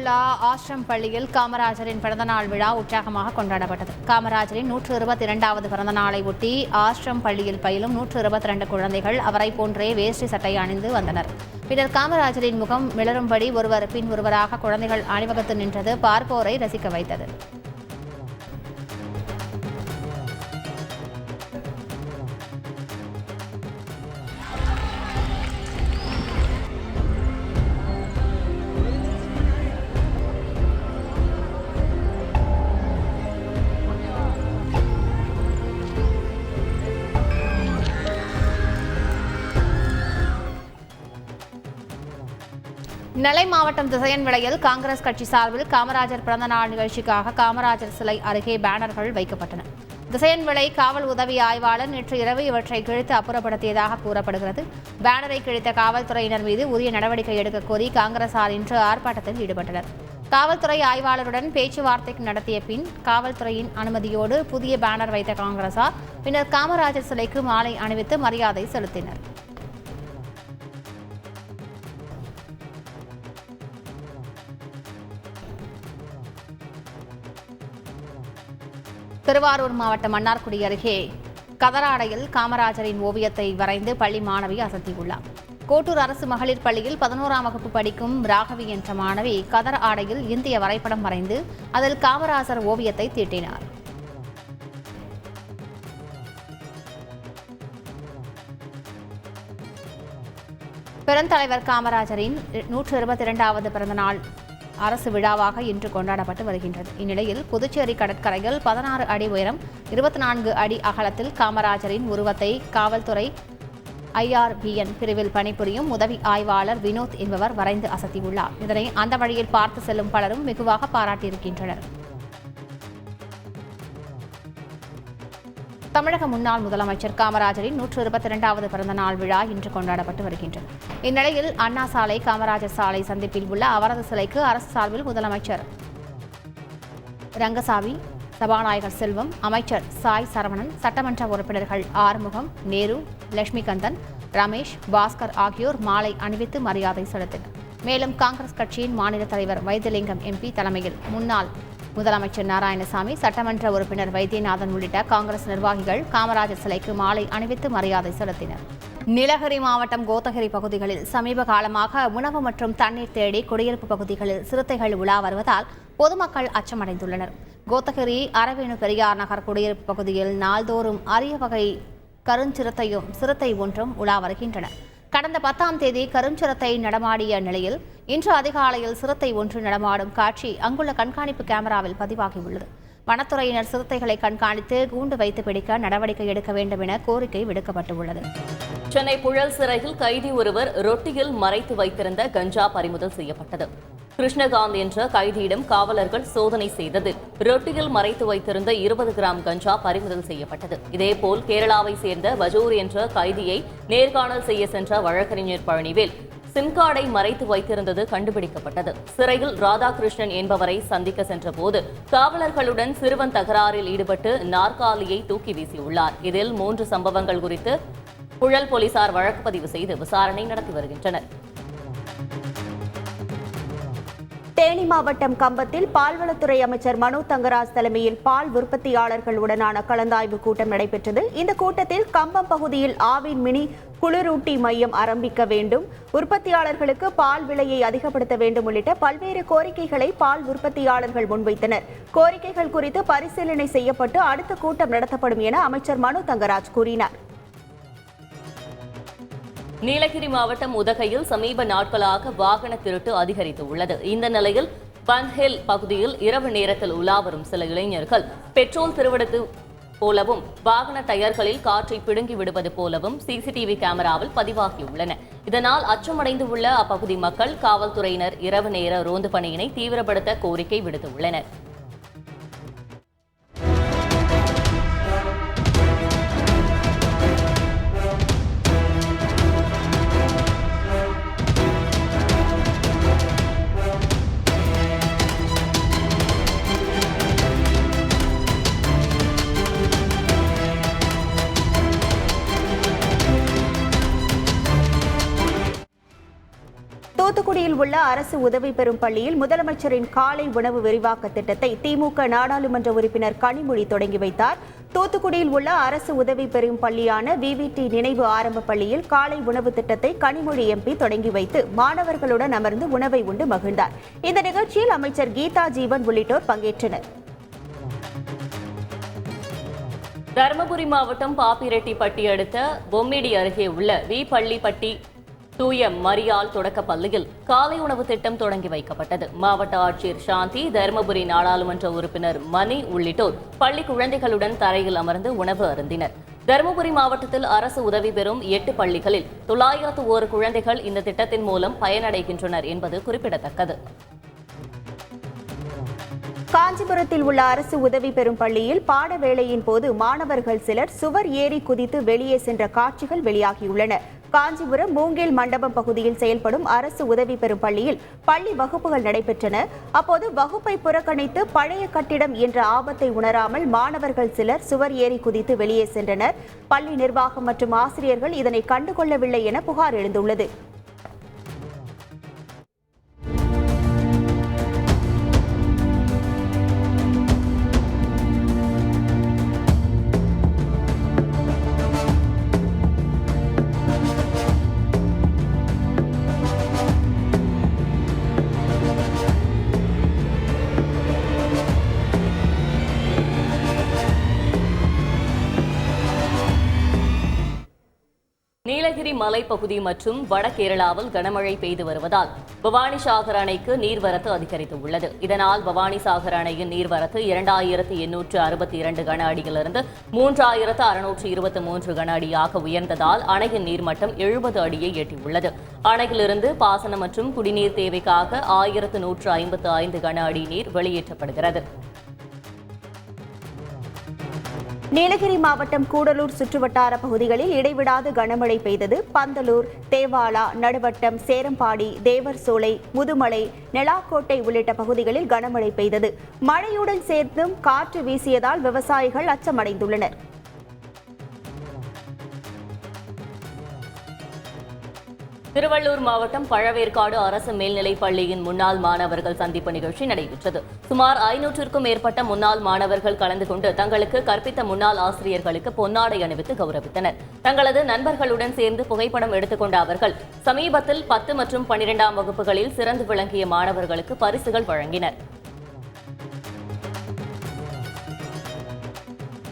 உள்ள ஆசிரம் பள்ளியில் காமராஜரின் பிறந்தநாள் விழா உற்சாகமாக கொண்டாடப்பட்டது. காமராஜரின் 122வது பிறந்த நாளை ஒட்டி ஆசிரம் பள்ளியில் பயிலும் 122 குழந்தைகள் அவரை போன்றே வேஷ்டி சட்டை அணிந்து வந்தனர். பின்னர் காமராஜரின் முகம் மிளரும்படி ஒருவர் பின் ஒருவராக குழந்தைகள் அணிவகுத்து நின்றது பார்ப்போரை ரசிக்க வைத்தது. நெல்லை மாவட்டம் திசையன்விளையில் காங்கிரஸ் கட்சி சார்பில் காமராஜர் பிறந்தநாள் நிகழ்ச்சிக்காக காமராஜர் சிலை அருகே பேனர்கள் வைக்கப்பட்டன. திசையன்விளை காவல் உதவி ஆய்வாளர் நேற்று இரவு இவற்றை கிழித்து அப்புறப்படுத்தியதாக கூறப்படுகிறது. பேனரை கிழித்த காவல்துறையினர் மீது உரிய நடவடிக்கை எடுக்க கோரி காங்கிரசார் இன்று ஆர்ப்பாட்டத்தில் ஈடுபட்டனர். காவல்துறை ஆய்வாளருடன் பேச்சுவார்த்தை நடத்திய பின் காவல்துறையின் அனுமதியோடு புதிய பேனர் வைத்த காங்கிரசார் பின்னர் காமராஜர் சிலைக்கு மாலை அணிவித்து மரியாதை செலுத்தினர். திருவாரூர் மாவட்டம் மன்னார்குடி அருகே கதராடையில் காமராஜரின் ஓவியத்தை வரைந்து பள்ளி மாணவி அசத்தியுள்ளார். கோட்டூர் அரசு மகளிர் பள்ளியில் 11ஆம் வகுப்பு படிக்கும் ராகவி என்ற மாணவி கதர் ஆடையில் இந்திய வரைபடம் வரைந்து அதில் காமராஜர் ஓவியத்தை தீட்டினார். பெருந்தலைவர் காமராஜரின் 122வது பிறந்தநாள் அரசு விழாவாக இன்று கொண்டாடப்பட்டு வருகின்றது. இந்நிலையில் புதுச்சேரி கடற்கரையில் 16 அடி உயரம் 24 அடி அகலத்தில் காமராஜரின் உருவத்தை காவல்துறை IRBN பிரிவில் பணிபுரியும் உதவி ஆய்வாளர் வினோத் என்பவர் வரைந்து அசத்தியுள்ளார். இதனை அந்த வழியில் பார்த்து செல்லும் பலரும் வெகுவாக பாராட்டியிருக்கின்றனர். தமிழக முன்னாள் முதலமைச்சர் காமராஜரின் 122வது பிறந்த நாள் விழா இன்று கொண்டாடப்பட்டு வருகின்றது. இந்நிலையில் அண்ணா சாலை காமராஜர் சாலை சந்திப்பில் உள்ள அவரது சிலைக்கு அரசு சார்பில் முதலமைச்சர் ரங்கசாமி, சபாநாயகர் செல்வம், அமைச்சர் சாய் சரவணன், சட்டமன்ற உறுப்பினர்கள் ஆறுமுகம், நேரு, லட்சுமிகந்தன், ரமேஷ், பாஸ்கர் ஆகியோர் மாலை அணிவித்து மரியாதை செலுத்தினர். மேலும் காங்கிரஸ் கட்சியின் மாநில தலைவர் வைத்திலிங்கம் MP தலைமையில் முன்னாள் முதலமைச்சர் நாராயணசாமி, சட்டமன்ற உறுப்பினர் வைத்தியநாதன் உள்ளிட்ட காங்கிரஸ் நிர்வாகிகள் காமராஜர் சிலைக்கு மாலை அணிவித்து மரியாதை செலுத்தினர். நீலகிரி மாவட்டம் கோத்தகிரி பகுதிகளில் சமீப காலமாக உணவு மற்றும் தண்ணீர் தேடி குடியிருப்பு பகுதிகளில் சிறுத்தைகள் உலா வருவதால் பொதுமக்கள் அச்சமடைந்துள்ளனர். கோத்தகிரி அரவேணு பெரியார் நகர் குடியிருப்பு பகுதியில் நாள்தோறும் அரிய வகை கருஞ்சிறுத்தையும் சிறுத்தை ஒன்றும் உலா வருகின்றன. கடந்த 10ஆம் தேதி கருஞ்சிறுத்தை நடமாடிய நிலையில் இன்று அதிகாலையில் சிறுத்தை ஒன்று நடமாடும் காட்சி அங்குள்ள கண்காணிப்பு கேமராவில் பதிவாகியுள்ளது. வனத்துறையினர் சிறுத்தைகளை கண்காணித்து கூண்டு வைத்து பிடிக்க நடவடிக்கை எடுக்க வேண்டும் என கோரிக்கை விடுக்கப்பட்டுள்ளது. சென்னை புழல் சிறையில் கைதி ஒருவர் ரொட்டியில் மறைத்து வைத்திருந்த கஞ்சா பறிமுதல் செய்யப்பட்டது. கிருஷ்ணகாந்த் என்ற கைதியிடம் காவலர்கள் சோதனை செய்ததில் ரொட்டியில் மறைத்து வைத்திருந்த 20 கிராம் கஞ்சா பறிமுதல் செய்யப்பட்டது. இதேபோல் கேரளாவை சேர்ந்த பஜூர் என்ற கைதியை நேர்காணல் செய்ய சென்ற வழக்கறிஞர் பழனிவேல் சிம் கார்டை மறைத்து வைத்திருந்தது கண்டுபிடிக்கப்பட்டது. சிறையில் ராதாகிருஷ்ணன் என்பவரை சந்திக்க சென்றபோது காவலர்களுடன் சிறுவன் தகராறில் ஈடுபட்டு நாற்காலியை தூக்கி வீசியுள்ளார். இதில் 3 சம்பவங்கள் குறித்து புழல் போலீசார் வழக்கு பதிவு செய்து விசாரணை நடத்தி வருகின்றனர். தேனி மாவட்டம் கம்பத்தில் பால்வளத்துறை அமைச்சர் மனோ தங்கராஜ் தலைமையில் பால் உற்பத்தியாளர்களுடனான கலந்தாய்வு கூட்டம் நடைபெற்றது. இந்த கூட்டத்தில் கம்பம் பகுதியில் ஆவின் மினி குளிரூட்டி மையம் ஆரம்பிக்க வேண்டும், உற்பத்தியாளர்களுக்கு பால் விலையை அதிகப்படுத்த வேண்டும் உள்ளிட்ட பல்வேறு கோரிக்கைகளை பால் உற்பத்தியாளர்கள் முன்வைத்தனர். கோரிக்கைகள் குறித்து பரிசீலனை செய்யப்பட்டு அடுத்த கூட்டம் நடத்தப்படும் என அமைச்சர் மனோ தங்கராஜ் கூறினார். நீலகிரி மாவட்டம் உதகையில் சமீப நாட்களாக வாகன திருட்டு அதிகரித்துள்ளது. இந்த நிலையில் பன்ஹில் பகுதியில் இரவு நேரத்தில் உலா வரும் சில இளைஞர்கள் பெட்ரோல் திருவிடுவது போலவும் வாகன டயர்களில் காற்றை பிடுங்கி விடுவது போலவும் CCTV கேமராவில் பதிவாகியுள்ளன. இதனால் அச்சமடைந்து உள்ள அப்பகுதி மக்கள் காவல்துறையினர் இரவு நேர ரோந்து பணியினை தீவிரப்படுத்த கோரிக்கை விடுத்துள்ளனர். தூத்துக்குடியில் உள்ள அரசு உதவி பெறும் பள்ளியில் முதலமைச்சரின் காலை உணவு விரிவாக்க திட்டத்தை திமுக நாடாளுமன்ற உறுப்பினர் கனிமொழி தொடங்கி வைத்தார். தூத்துக்குடியில் உள்ள அரசு உதவி பெறும் பள்ளியான விவிடி நினைவு ஆரம்ப பள்ளியில் காலை உணவு திட்டத்தை கனிமொழி எம்பி தொடங்கி வைத்து மாணவர்களுடன் அமர்ந்து உணவை உண்டு மகிழ்ந்தார். இந்த நிகழ்ச்சியில் அமைச்சர் கீதா ஜீவன் உள்ளிட்டோர் பங்கேற்றனர். தருமபுரி மாவட்டம் பாப்பிரெட்டிப்பட்டி அடுத்த பொம்மிடி அருகே உள்ள வி பள்ளிப்பட்டி தூய மரியாள் தொடக்க பள்ளியில் காலை உணவு திட்டம் தொடங்கி வைக்கப்பட்டது. மாவட்ட ஆட்சியர் சாந்தி, தருமபுரி நாடாளுமன்ற உறுப்பினர் மணி உள்ளிட்டோர் பள்ளி குழந்தைகளுடன் தரையில் அமர்ந்து உணவு அருந்தினர். தருமபுரி மாவட்டத்தில் அரசு உதவி பெறும் 8 பள்ளிகளில் 901 குழந்தைகள் இந்த திட்டத்தின் மூலம் பயனடைகின்றனர் என்பது குறிப்பிடத்தக்கது. காஞ்சிபுரத்தில் உள்ள அரசு உதவி பெறும் பள்ளியில் பாட வேளையின் போது மாணவர்கள் சிலர் சுவர் ஏறி குதித்து வெளியே சென்ற காட்சிகள் வெளியாகியுள்ளன. காஞ்சிபுரம் மூங்கில் மண்டபம் பகுதியில் செயல்படும் அரசு உதவி பெறும் பள்ளியில் பள்ளி வகுப்புகள் நடைபெற்றன. அப்போது வகுப்பை புறக்கணித்து பழைய கட்டிடம் என்ற ஆபத்தை உணராமல் மாணவர்கள் சிலர் சுவர் ஏறி குதித்து வெளியே சென்றனர். பள்ளி நிர்வாகம் மற்றும் ஆசிரியர்கள் இதனை கண்டுகொள்ளவில்லை என புகார் எழுந்துள்ளது. நீலகிரி மலைப்பகுதி மற்றும் வட கேரளாவில் கனமழை பெய்து வருவதால் பவானிசாகர் அணைக்கு நீர்வரத்து அதிகரித்துள்ளது. இதனால் பவானிசாகர் அணையின் நீர்வரத்து 2862 கன அடியிலிருந்து 3623 கன அடியாக உயர்ந்ததால் அணையின் நீர்மட்டம் 70 அடியை எட்டியுள்ளது. அணையிலிருந்து பாசனம் மற்றும் குடிநீர் தேவைக்காக 1155 கன அடி நீர் வெளியேற்றப்படுகிறது. நீலகிரி மாவட்டம் கூடலூர் சுற்றுவட்டார பகுதிகளில் இடைவிடாது கனமழை பெய்தது. பந்தலூர், தேவாலா, நடுவட்டம், சேரம்பாடி, தேவர்சோலை, முதுமலை, நெலாக்கோட்டை உள்ளிட்ட பகுதிகளில் கனமழை பெய்தது. மழையுடன் சேர்த்தும் காற்று வீசியதால் விவசாயிகள் அச்சமடைந்துள்ளனர். திருவள்ளூர் மாவட்டம் பழவேற்காடு அரசு மேல்நிலைப் பள்ளியின் முன்னாள் மாணவர்கள் சந்திப்பு நிகழ்ச்சி நடைபெற்றது. சுமார் 500க்கும் மேற்பட்ட முன்னாள் மாணவர்கள் கலந்து கொண்டு தங்களுக்கு கற்பித்த முன்னாள் ஆசிரியர்களுக்கு பொன்னாடை அணிவித்து கௌரவித்தனர். தங்களது நண்பர்களுடன் சேர்ந்து புகைப்படம் எடுத்துக்கொண்ட அவர்கள் சமீபத்தில் 10 மற்றும் 12ஆம் வகுப்புகளில் சிறந்து விளங்கிய மாணவர்களுக்கு பரிசுகள் வழங்கினர்.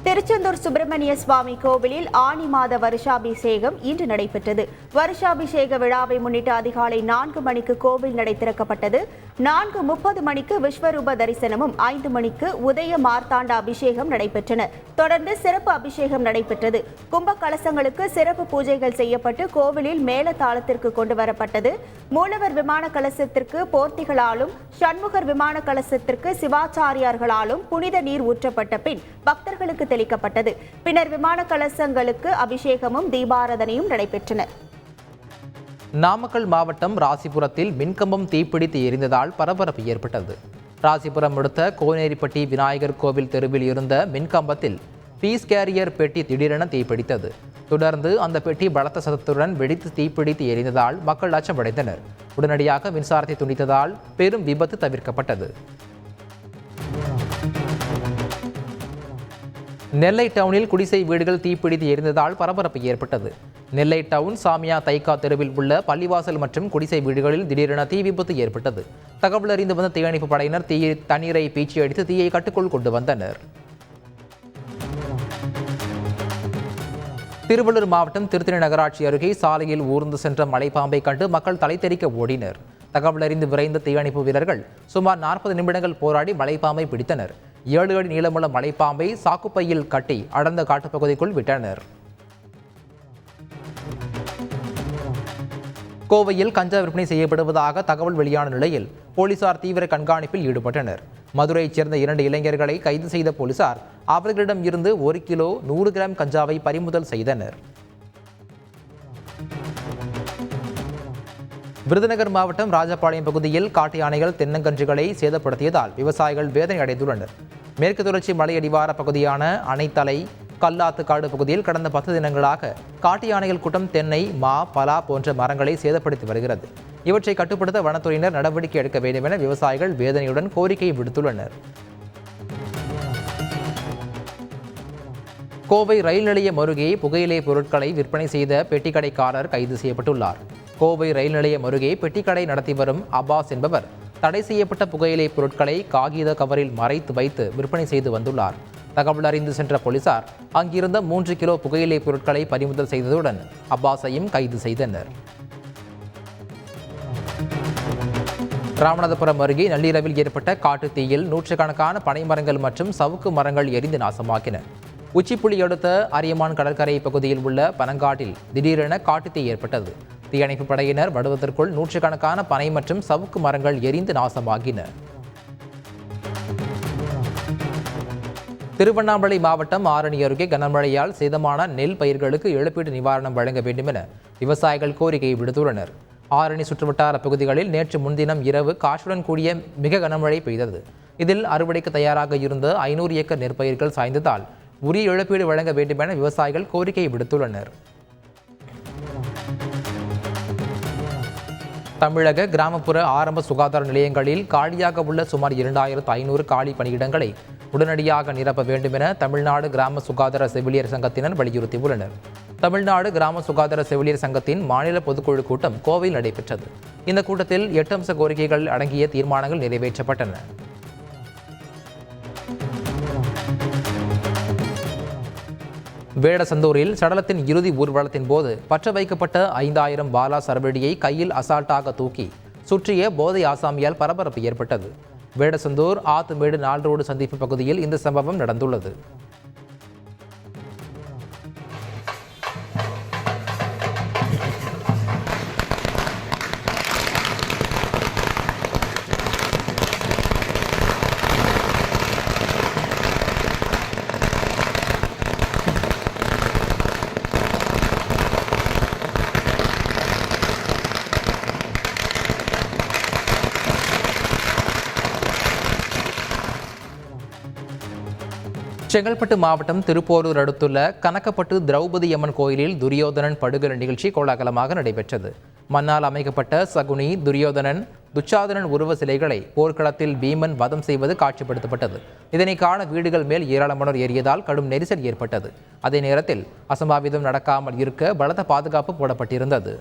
திருச்செந்தூர் சுப்பிரமணிய சுவாமி கோவிலில் ஆனி மாத வருஷாபிஷேகம் இன்று நடைபெற்றது. வருஷாபிஷேக விழாவை முன்னிட்டு அதிகாலை 4 மணிக்கு கோவில் நடை திறக்கப்பட்டது. 4:30 மணிக்கு விஸ்வரூப தரிசனமும் 5 மணிக்கு உதய மார்த்தாண்ட அபிஷேகம் நடைபெற்றன. தொடர்ந்து சிறப்பு அபிஷேகம் நடைபெற்றது. கும்ப கலசங்களுக்கு சிறப்பு பூஜைகள் செய்யப்பட்டு கோவிலில் மேலதாளத்திற்கு கொண்டு வரப்பட்டது. மூலவர் விமான கலசத்திற்கு போர்த்திகளாலும், சண்முகர் விமான கலசத்திற்கு சிவாச்சாரியார்களாலும் புனித நீர் ஊற்றப்பட்ட பின் பக்தர்களுக்கு தெளிக்கப்பட்டது. பின்னர் விமான கலசங்களுக்கு அபிஷேகமும் தீபாராதனையும் நடைபெற்றன. நாமக்கல் மாவட்டம் ராசிபுரத்தில் மின்கம்பம் தீப்பிடித்து எரிந்ததால் பரபரப்பு ஏற்பட்டது. ராசிபுரம் அடுத்த கோனேரிப்பட்டி விநாயகர் கோவில் தெருவில் இருந்த மின்கம்பத்தில் பீஸ் கேரியர் பெட்டி திடீரென தீப்பிடித்தது. தொடர்ந்து அந்த பெட்டி பலத்த சத்தத்துடன் வெடித்து தீப்பிடித்து எரிந்ததால் மக்கள் அச்சமடைந்தனர். உடனடியாக மின்சாரத்தை துண்டித்ததால் பெரும் விபத்து தவிர்க்கப்பட்டது. நெல்லை டவுனில் குடிசை வீடுகள் தீப்பிடித்து எரிந்ததால் பரபரப்பு ஏற்பட்டது. நெல்லை டவுன் சாமியா தைக்கா தெருவில் உள்ள பள்ளிவாசல் மற்றும் குடிசை வீடுகளில் திடீரென தீ விபத்து ஏற்பட்டது. தகவல் அறிந்து வந்த தீயணைப்பு படையினர் தண்ணீரை பீச்சி அடித்து தீயை கட்டுக்குள் கொண்டு வந்தனர். திருவள்ளூர் மாவட்டம் திருத்தணி நகராட்சி அருகே சாலையில் ஊர்ந்து சென்ற மலைப்பாம்பை கண்டு மக்கள் தலை தெறிக்க ஓடினர். தகவல் அறிந்து விரைந்த தீயணைப்பு வீரர்கள் சுமார் 40 நிமிடங்கள் போராடி மலைப்பாம்பை பிடித்தனர். 7 அடி நீளமுள்ள மலைப்பாம்பை சாக்குப்பையில் கட்டி அடர்ந்த காட்டுப்பகுதிக்குள் விட்டனர். கோவையில் கஞ்சா விற்பனை செய்யப்படுவதாக தகவல் வெளியான நிலையில் போலீசார் தீவிர கண்காணிப்பில் ஈடுபட்டனர். மதுரையைச் சேர்ந்த 2 இளைஞர்களை கைது செய்த போலீசார் அவர்களிடம் இருந்து 1 கிலோ 100 கிராம் கஞ்சாவை பறிமுதல் செய்தனர். விருதுநகர் மாவட்டம் ராஜபாளையம் பகுதியில் காட்டு யானைகள் தென்னங்கன்றுகளை சேதப்படுத்தியதால் விவசாயிகள் வேதனை அடைந்துள்ளனர். மேற்கு தொடர்ச்சி மலை அடிவார பகுதியான அணைத்தலை, கல்லாத்துக்காடு பகுதியில் கடந்த 10 தினங்களாக காட்டு யானைகள் கூட்டம் தென்னை, மா, பலா போன்ற மரங்களை சேதப்படுத்தி வருகிறது. இவற்றை கட்டுப்படுத்த வனத்துறையினர் நடவடிக்கை எடுக்க வேண்டும் என விவசாயிகள் வேதனையுடன் கோரிக்கை விடுத்துள்ளனர். கோவை ரயில் நிலையம் அருகே புகையிலை பொருட்களை விற்பனை செய்த பெட்டிக்கடைக்காரர் கைது செய்யப்பட்டுள்ளார். கோவை ரயில் நிலையம் அருகே பெட்டிக்கடை நடத்தி வரும் அப்பாஸ் என்பவர் தடை செய்யப்பட்ட புகையிலை பொருட்களை காகித கவரில் மறைத்து வைத்து விற்பனை செய்து வந்துள்ளார். தகவல் அறிந்து சென்ற போலீசார் அங்கிருந்த 3 கிலோ புகையிலை பொருட்களை பறிமுதல் செய்ததுடன் அப்பாஸையும் கைது செய்தனர். ராமநாதபுரம் அருகே நள்ளிரவில் ஏற்பட்ட காட்டுத் தீயில் நூற்றுக்கணக்கான பனை மரங்கள் மற்றும் சவுக்கு மரங்கள் எரிந்து நாசமாக்கின. உச்சிப்புலி அடுத்த அரியமான் கடற்கரை பகுதியில் உள்ள பனங்காட்டில் திடீரென காட்டுத்தீ ஏற்பட்டது. தீயணைப்பு படையினர் வருவதற்குள் நூற்றுக்கணக்கான பனை மற்றும் சவுக்கு மரங்கள் எரிந்து நாசமாகின. திருவண்ணாமலை மாவட்டம் ஆரணி அருகே கனமழையால் சேதமான நெல் பயிர்களுக்கு இழப்பீடு நிவாரணம் வழங்க வேண்டும் என விவசாயிகள் கோரிக்கை விடுத்துள்ளனர். ஆரணி சுற்றுவட்டார பகுதிகளில் நேற்று முன்தினம் இரவு காற்றுடன் கூடிய மிக கனமழை பெய்தது. இதில் அறுவடைக்கு தயாராக இருந்த 500 ஏக்கர் நெற்பயிர்கள் சாய்ந்ததால் உரிய இழப்பீடு வழங்க வேண்டும் என விவசாயிகள் கோரிக்கை விடுத்துள்ளனர். தமிழக கிராமப்புற ஆரம்ப சுகாதார நிலையங்களில் காலியாக உள்ள சுமார் 2500 காலி பணியிடங்களை உடனடியாக நிரப்ப வேண்டும் என தமிழ்நாடு கிராம சுகாதார செவிலியர் சங்கத்தினர் வலியுறுத்தியுள்ளனர். தமிழ்நாடு கிராம சுகாதார செவிலியர் சங்கத்தின் மாநில பொதுக்குழு கூட்டம் கோவையில் நடைபெற்றது. இந்த கூட்டத்தில் 8 அம்ச கோரிக்கைகள் அடங்கிய தீர்மானங்கள் நிறைவேற்றப்பட்டன. வேடசந்தூரில் சடலத்தின் இறுதி ஊர்வலத்தின் போது பற்ற வைக்கப்பட்ட 5000 பாலா சரவெடியை கையில் அசால்ட்டாக தூக்கி சுற்றிய போதை ஆசாமியால் பரபரப்பு ஏற்பட்டது. வேடசந்தூர் ஆத்துமேடு 4 ரோடு சந்திப்பு பகுதியில் இந்த சம்பவம் நடந்துள்ளது. செங்கல்பட்டு மாவட்டம் திருப்போரூர் அடுத்துள்ள கனக்கப்பட்டு திரௌபதி அம்மன் கோயிலில் துரியோதனன் படுகொலை நிகழ்ச்சி கோலாகலமாக நடைபெற்றது. மண்ணால் அமைக்கப்பட்ட சகுனி, துரியோதனன், துச்சாதனன் உருவ சிலைகளை போர்க்களத்தில் பீமன் வதம் செய்வது காட்சிப்படுத்தப்பட்டது. இதனை காண வீடுகள் மேல் ஏராளமானோர் ஏறியதால் கடும் நெரிசல் ஏற்பட்டது. அதே நேரத்தில் அசம்பாவிதம் நடக்காமல் இருக்க பலத்த பாதுகாப்பு போடப்பட்டிருந்தது.